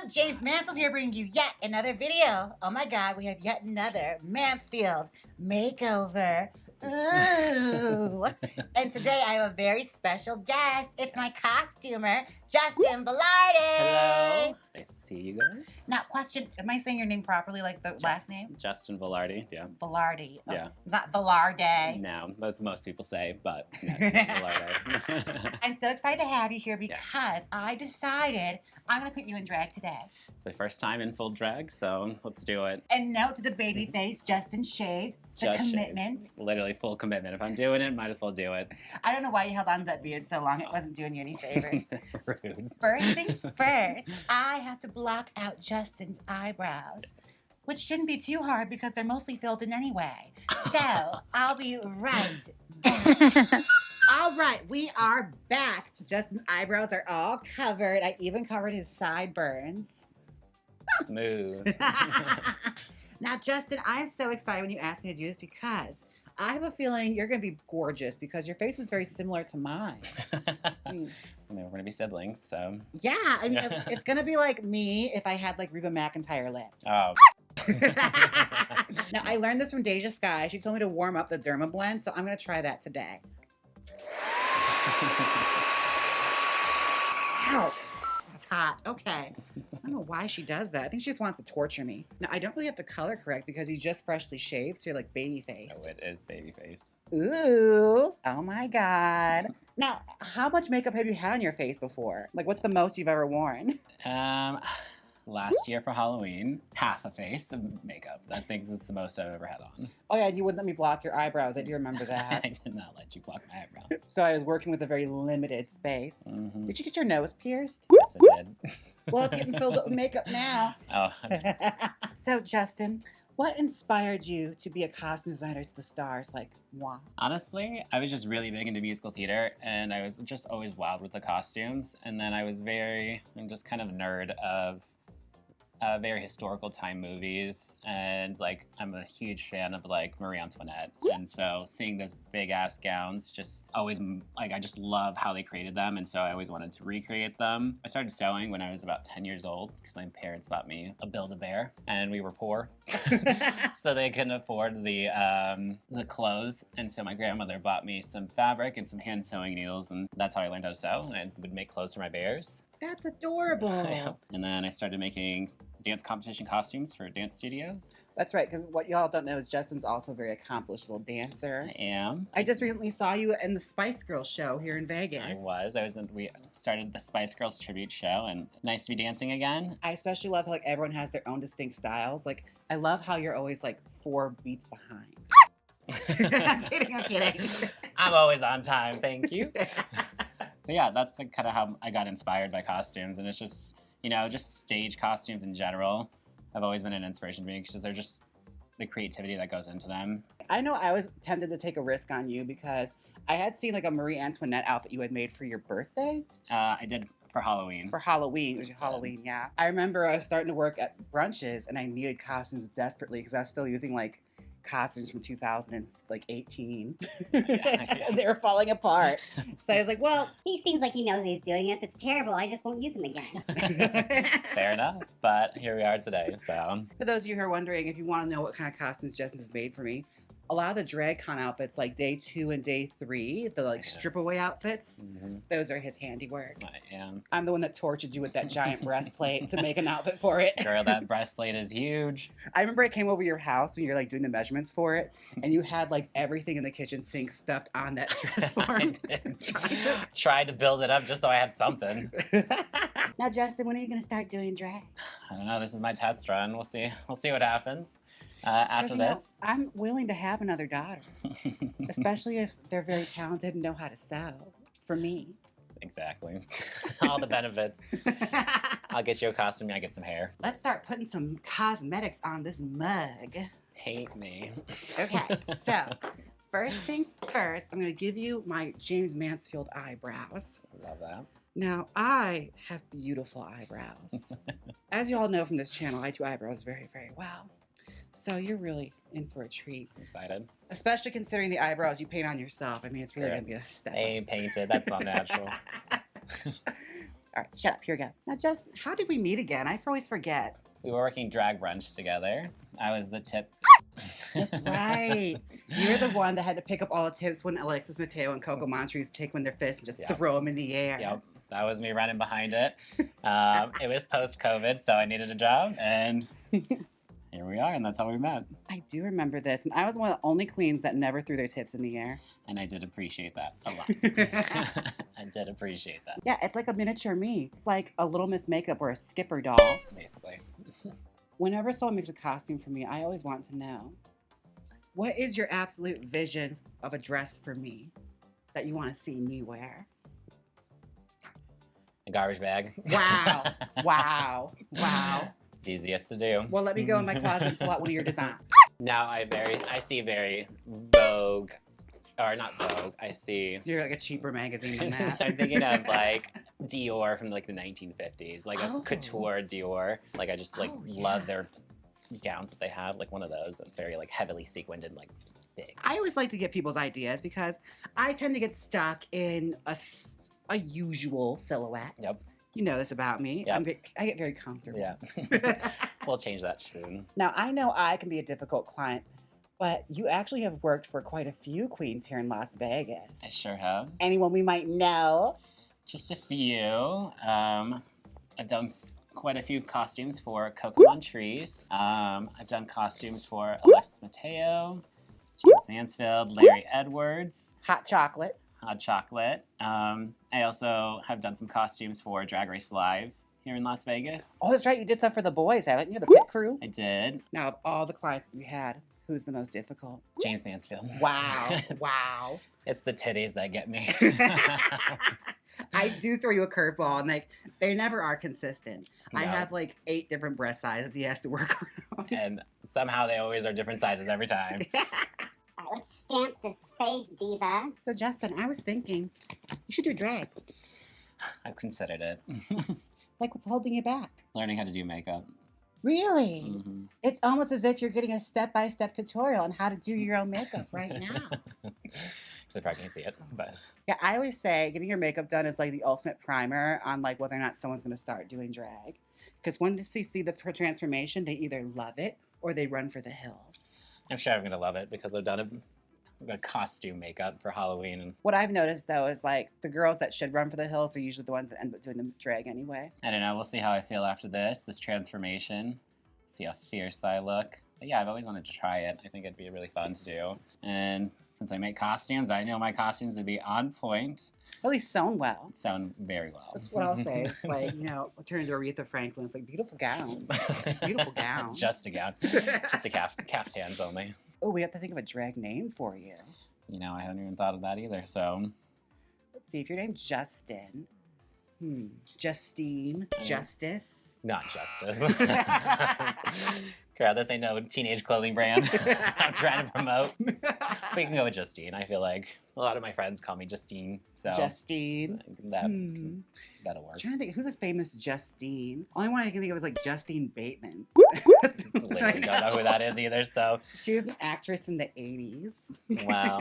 up? Jaymes Mansfield here bringing you yet another video. Oh my god, we have yet another Mansfield makeover. Ooh. And today I have a very special guest. It's my costumer, Justin Velarde. Hello. Nice to see you guys. Now, question, am I saying your name properly, like the last name? Justin Velarde, yeah. Velarde. Oh, Yeah. it's not Velarde. No, that's what most people say, but no, Velarde. I'm so excited to have you here because I decided I'm going to put you in drag today. It's my first time in full drag, so let's do it. And note to the baby face, Justin shaved. The Just commitment. shaved. Literally full commitment. If I'm doing it, might as well do it. I don't know why you held on to that beard so long. It wasn't doing you any favors. Rude. First things first, I have to block out Justin's eyebrows, which shouldn't be too hard because they're mostly filled in anyway. So I'll be right back. All right, we are back. Justin's eyebrows are all covered. I even covered his sideburns. Smooth. Now, Justin, I'm so excited when you asked me to do this because I have a feeling you're going to be gorgeous because your face is very similar to mine. I mean, we're going to be siblings, so. Yeah, I mean, it's going to be like me if I had like Reba McEntire lips. Oh. Now, I learned this from Deja Sky. She told me to warm up the Derma blend, so I'm going to try that today. Ow. That's hot. Okay. I don't know why she does that. I think she just wants to torture me. Now, I don't really have the color correct because you just freshly shaved, so you're like baby-faced. Oh, it is baby-faced. Ooh. Oh, my God. Now, how much makeup have you had on your face before? Like, what's the most you've ever worn? Last year for Halloween, half a face of makeup. I think that's the most I've ever had on. Oh, yeah, you wouldn't let me block your eyebrows. I do remember that. I did not let you block my eyebrows. So I was working with a very limited space. Mm-hmm. Did you get your nose pierced? Yes, I did. Well, it's getting filled up with makeup now. Oh. So, Justin, what inspired you to be a costume designer to the stars like moi? Honestly, I was just really big into musical theater, and I was just always wild with the costumes. And then I'm just kind of a nerd of very historical time movies, and like I'm a huge fan of like Marie Antoinette, and so seeing those big ass gowns just always like I just love how they created them, and so I always wanted to recreate them. I started sewing when I was about 10 years old because my parents bought me a Build-A-Bear, and we were poor, so they couldn't afford the clothes, and so my grandmother bought me some fabric and some hand sewing needles, and that's how I learned how to sew. And I would make clothes for my bears. That's adorable. And then I started making dance competition costumes for dance studios. That's right, because what y'all don't know is Justin's also a very accomplished little dancer. I am. I just recently saw you in the Spice Girls show here in Vegas. We started the Spice Girls tribute show, and nice to be dancing again. I especially love how like everyone has their own distinct styles. Like, I love how you're always like 4 beats behind. I'm kidding. I'm always on time, thank you. But yeah, that's like kind of how I got inspired by costumes, and it's just, just stage costumes in general have always been an inspiration to me because they're just the creativity that goes into them. I know I was tempted to take a risk on you because I had seen like a Marie Antoinette outfit you had made for your birthday. I did for Halloween. For Halloween. It was your Halloween, yeah. I remember I was starting to work at brunches and I needed costumes desperately because I was still using like costumes from 2018. They were falling apart. So I was like, well, he seems like he knows he's doing it. If it's terrible, I just won't use him again. Fair enough, but here we are today, so. For those of you who are wondering, if you want to know what kind of costumes Justin has made for me, a lot of the drag con outfits, like day 2 and day 3, the like strip away outfits, those are his handiwork. I am. I'm the one that tortured you with that giant breastplate to make an outfit for it. Girl, that breastplate is huge. I remember I came over your house when you're like doing the measurements for it, and you had like everything in the kitchen sink stuffed on that dress form. Tried to build it up just so I had something. Now, Justin, when are you going to start doing drag? I don't know. This is my test run. We'll see. We'll see what happens. After this, I'm willing to have another daughter, especially if they're very talented and know how to sew. For me. Exactly. All the benefits. I'll get you a costume. I get some hair. Let's start putting some cosmetics on this mug. Hate me. Okay, so first things first, I'm going to give you my Jaymes Mansfield eyebrows. Love that. Now, I have beautiful eyebrows. As you all know from this channel, I do eyebrows very, very well. So you're really in for a treat. Excited. Especially considering the eyebrows you paint on yourself. I mean, it's really going to be a step. They ain't painted. That's not natural. All right, shut up. Here we go. Now, Justin, how did we meet again? I always forget. We were working drag brunch together. I was the tip. That's right. You're the one that had to pick up all the tips when Alexis Mateo and Coco Montrese take when their fists and just Yep. throw them in the air. Yep, that was me running behind it. It was post-COVID, so I needed a job, and here we are, and that's how we met. I do remember this, and I was one of the only queens that never threw their tips in the air. And I did appreciate that a lot. I did appreciate that, Yeah, it's like a miniature me. It's like a Little Miss Makeup or a Skipper doll. basically. Whenever someone makes a costume for me, I always want to know, what is your absolute vision of a dress for me that you want to see me wear? A garbage bag. Wow, wow, wow. It's easiest to do. Well, let me go in my closet and pull out one of your designs. Now I see very Vogue, or not Vogue, I see, You're like a cheaper magazine than that. I'm thinking of like Dior from like the 1950s, like a Oh. couture Dior. Like I just like Oh, love yeah. their gowns that they have, like one of those that's very like heavily sequined and like big. I always like to get people's ideas because I tend to get stuck in a usual silhouette. Yep. You know this about me. Yep. I get very comfortable. Yeah. We'll change that soon. Now, I know I can be a difficult client, but you actually have worked for quite a few queens here in Las Vegas. I sure have. Anyone we might know? Just a few. I've done quite a few costumes for Coco Montrese. I've done costumes for Alexis Mateo, Jaymes Mansfield, Larry Edwards, Hot chocolate. Hot Chocolate. I also have done some costumes for Drag Race Live here in Las Vegas. Oh, that's right. You did stuff for the boys, haven't you? The pit crew. I did. Now, of all the clients that you had, who's the most difficult? Jaymes Mansfield. Wow. Wow. It's the titties that get me. I do throw you a curveball, and they never are consistent. I No. have like 8 different breast sizes he has to work around. And somehow they always are different sizes every time. All right, let's stamp this face, diva. So, Justin, I was thinking you should do drag. I've considered it. Like, what's holding you back? Learning how to do makeup. Really? Mhm. It's almost as if you're getting a step-by-step tutorial on how to do your own makeup right now. So I probably can't see it, but Yeah, I always say getting your makeup done is like the ultimate primer on like whether or not someone's going to start doing drag. Because when they see the transformation, they either love it or they run for the hills. I'm sure I'm gonna love it because I've done a costume makeup for Halloween. And What I've noticed though is like the girls that should run for the hills are usually the ones that end up doing the drag anyway. I don't know. We'll see how I feel after this transformation. See how fierce I look. But yeah, I've always wanted to try it. I think it'd be really fun to do. And since I make costumes, I know my costumes would be on point. At least sewn well. Sound very well. That's what I'll say. It's like, you know, I'll turn into Aretha Franklin. It's like beautiful gowns. Beautiful gowns. Just a gown. Just a caftans only. Oh, we have to think of a drag name for you. You know, I haven't even thought of that either. So Let's see. If your name's Justin, Justine, Justice. not Justice. Crap, this ain't no teenage clothing brand I'm trying to promote. We can go with Justine. I feel like a lot of my friends call me Justine, so Justine. that Hmm. that'll work. I'm trying to think, who's a famous Justine? Only one I can think of is like Justine Bateman. Literally don't know who that is either. So She was an actress from the 80s. wow,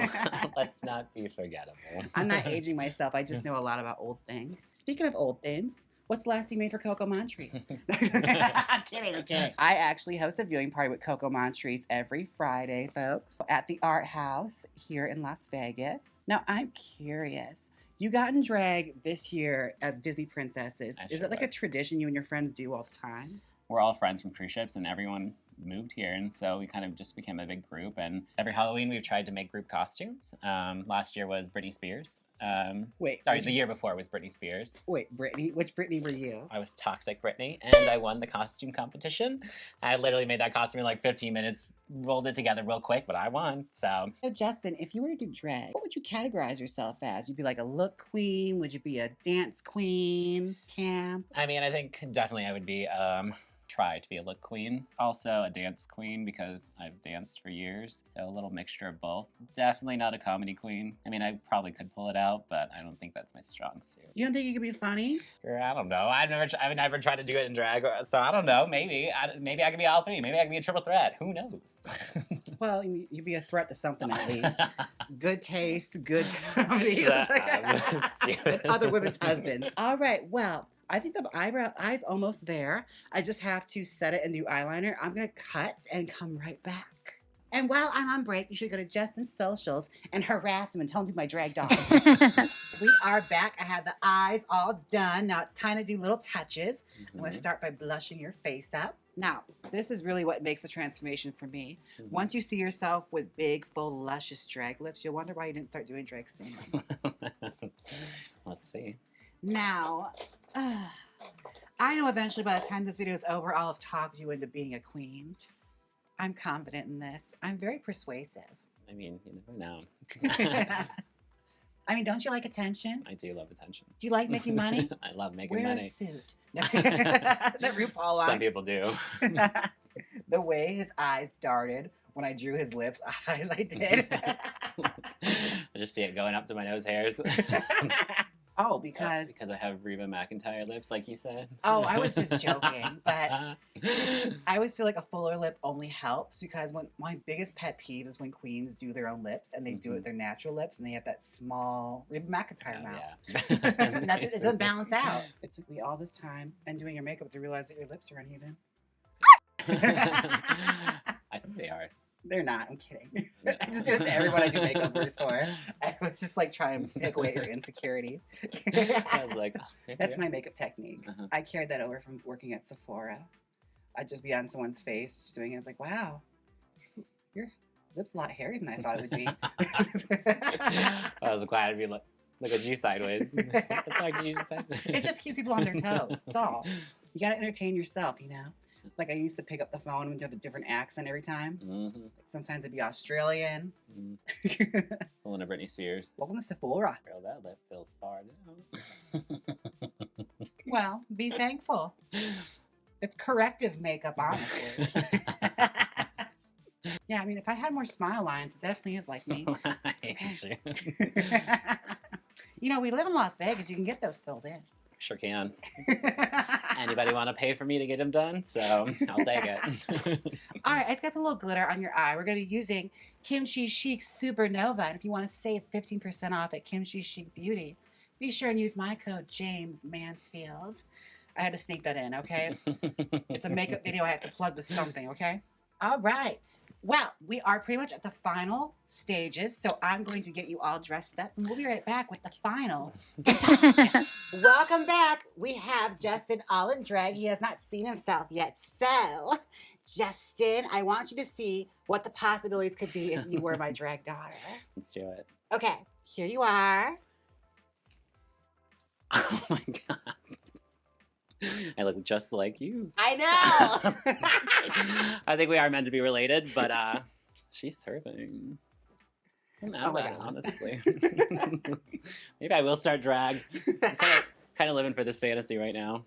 let's not be forgettable. I'm not aging myself. I just know a lot about old things. Speaking of old things, what's the last thing you made for Coco Montrese? I'm kidding, I'm kidding. I actually host a viewing party with Coco Montrese every Friday, folks, at the Art House here in Las Vegas. Now, I'm curious. You got in drag this year as Disney princesses. I Is sure it like a was. tradition you and your friends do all the time? We're all friends from cruise ships, and everyone moved here, and so we kind of just became a big group. And every Halloween, we've tried to make group costumes. Last year was Britney Spears. Wait, Sorry, the year before was Britney Spears. Brittany. Which Brittany were you? I was Toxic Britney, and I won the costume competition. I literally made that costume in like 15 minutes, rolled it together real quick, but I won. So So Justin, if you were to do drag, what would you categorize yourself as? You'd be like a look queen? Would you be a dance queen? Camp? I mean, I think definitely I would be try to be a look queen. Also a dance queen because I've danced for years. So a little mixture of both. Definitely not a comedy queen. I mean, I probably could pull it out, but I don't think that's my strong suit. You don't think you could be funny? I don't know. I've never tried to do it in drag, so I don't know. Maybe I could be all three. Maybe I could be a triple threat. Who knows? Well, you'd be a threat to something at least. Good taste, good comedy. Stupid. Other women's husbands. All right, well, I think the eye's almost there. I just have to set it and do eyeliner. I'm going to cut and come right back. And while I'm on break, you should go to Justin's socials and harass him and tell him to be my drag dog. We are back. I have the eyes all done. Now it's time to do little touches. I'm going to start by blushing your face up. Now, this is really what makes the transformation for me. Once you see yourself with big, full, luscious drag lips, you'll wonder why you didn't start doing drag sooner. Let's see. Now, I know eventually by the time this video is over, I'll have talked you into being a queen. I'm confident in this. I'm very persuasive. I mean, you never know. I mean, don't you like attention? I do love attention. Do you like making money? I love making Wear money. a suit. The RuPaul line. Some people do. The way his eyes darted when I drew his lips, eyes I did. I just see it going up to my nose hairs. Oh, because I have Reba McEntire lips, like you said. Oh, I was just joking, but I always feel like a fuller lip only helps because my biggest pet peeve is when queens do their own lips and they do it their natural lips and they have that small Reba McEntire mouth. Yeah. It doesn't balance out. It took me all this time and doing your makeup to realize that your lips are uneven. I think they are. They're not. I'm kidding. I just do it to everyone I do makeovers for. I was just like trying to pick away your insecurities. I was like, oh, That's my makeup technique. Uh-huh. I carried that over from working at Sephora. I'd just be on someone's face just doing it. It's like, wow, your lips a lot hairier than I thought it would be. I was glad to be look at you sideways. It's like you said. It just keeps people on their toes. That's all. You got to entertain yourself, you know? Like I used to pick up the phone and have a different accent every time. Mm-hmm. Sometimes it'd be Australian. Mm-hmm. Pulling a Britney Spears. Welcome to Sephora. Girl, that lip feels far down. Well, be thankful. It's corrective makeup, honestly. Yeah, I mean, if I had more smile lines, it definitely is like me. I hate you. You know, we live in Las Vegas. You can get those filled in. Sure can. Anybody want to pay for me to get them done? So I'll take it. All right, I just got to put a little glitter on your eye. We're going to be using Kimchi Chic Supernova. And if you want to save 15% off at Kimchi Chic Beauty, be sure and use my code JAYMESMANSFIELD. I had to sneak that in, okay? It's a makeup video. I have to plug with something, okay? All right. Well, we are pretty much at the final stages, so I'm going to get you all dressed up, and we'll be right back with the final. Welcome back. We have Justin all in drag. He has not seen himself yet. So, Justin, I want you to see what the possibilities could be if you were my drag daughter. Let's do it. Okay, here you are. Oh my god. I look just like you. I know. I think we are meant to be related, but she's serving. I'm out Oh my of that, God. honestly. Maybe I will start drag. I'm kind of living for this fantasy right now.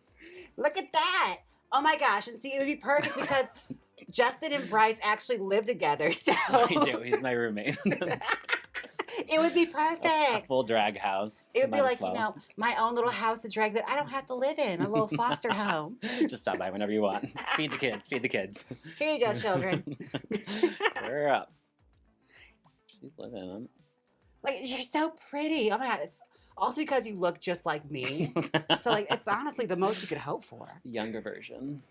Look at that. Oh my gosh. And see, it would be perfect because Justin and Bryce actually live together. So I do. He's my roommate. it would be A perfect. full drag house. It would be Might as like, well. you know, my own little house of drag that I don't have to live in, a little foster home. Just stop by whenever you want. Feed the kids. Feed the kids. Here you go, children. We're up. She's living on. Like, you're so pretty. Oh my God. It's also because you look just like me. So, like, it's honestly the most you could hope for. Younger version.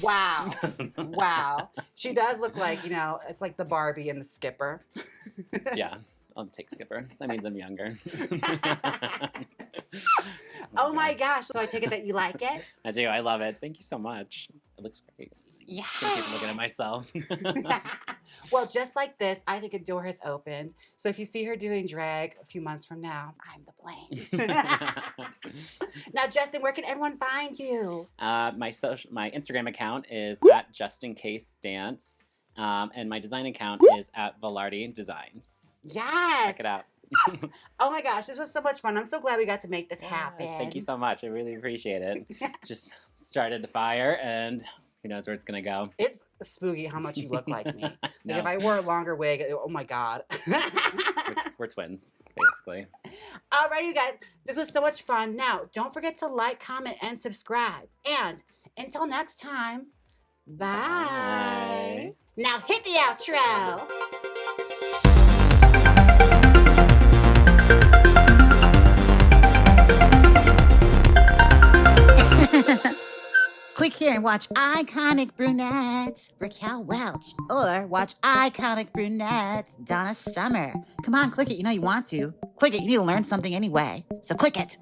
Wow. Wow. She does look like, you know, it's like the Barbie and the Skipper. Yeah. I'll take Skipper. That means I'm younger. Oh my gosh. So I take it that you like it? I do. I love it. Thank you so much. It looks great. Yeah. I keep looking at myself. Well, just like this, I think a door has opened. So if you see her doing drag a few months from now, I'm the blame. Now, Justin, where can everyone find you? My Instagram account is at JustinCaseDance, and my design account is at Velarde Designs. Yes. Check it out. Oh my gosh, this was so much fun. I'm so glad we got to make this happen. Thank you so much. I really appreciate it. Just started the fire, and who knows where it's gonna go. It's spooky how much you look like me. Like No. if I wore a longer wig, oh my God. We're twins, basically. All right, you guys, this was so much fun. Now, don't forget to like, comment, and subscribe. And until next time, bye. Bye. Now hit the outro. click here and watch Iconic Brunettes, Raquel Welch, or watch Iconic Brunettes, Donna Summer. Come on, click it. You know you want to. Click it. You need to learn something anyway. So click it.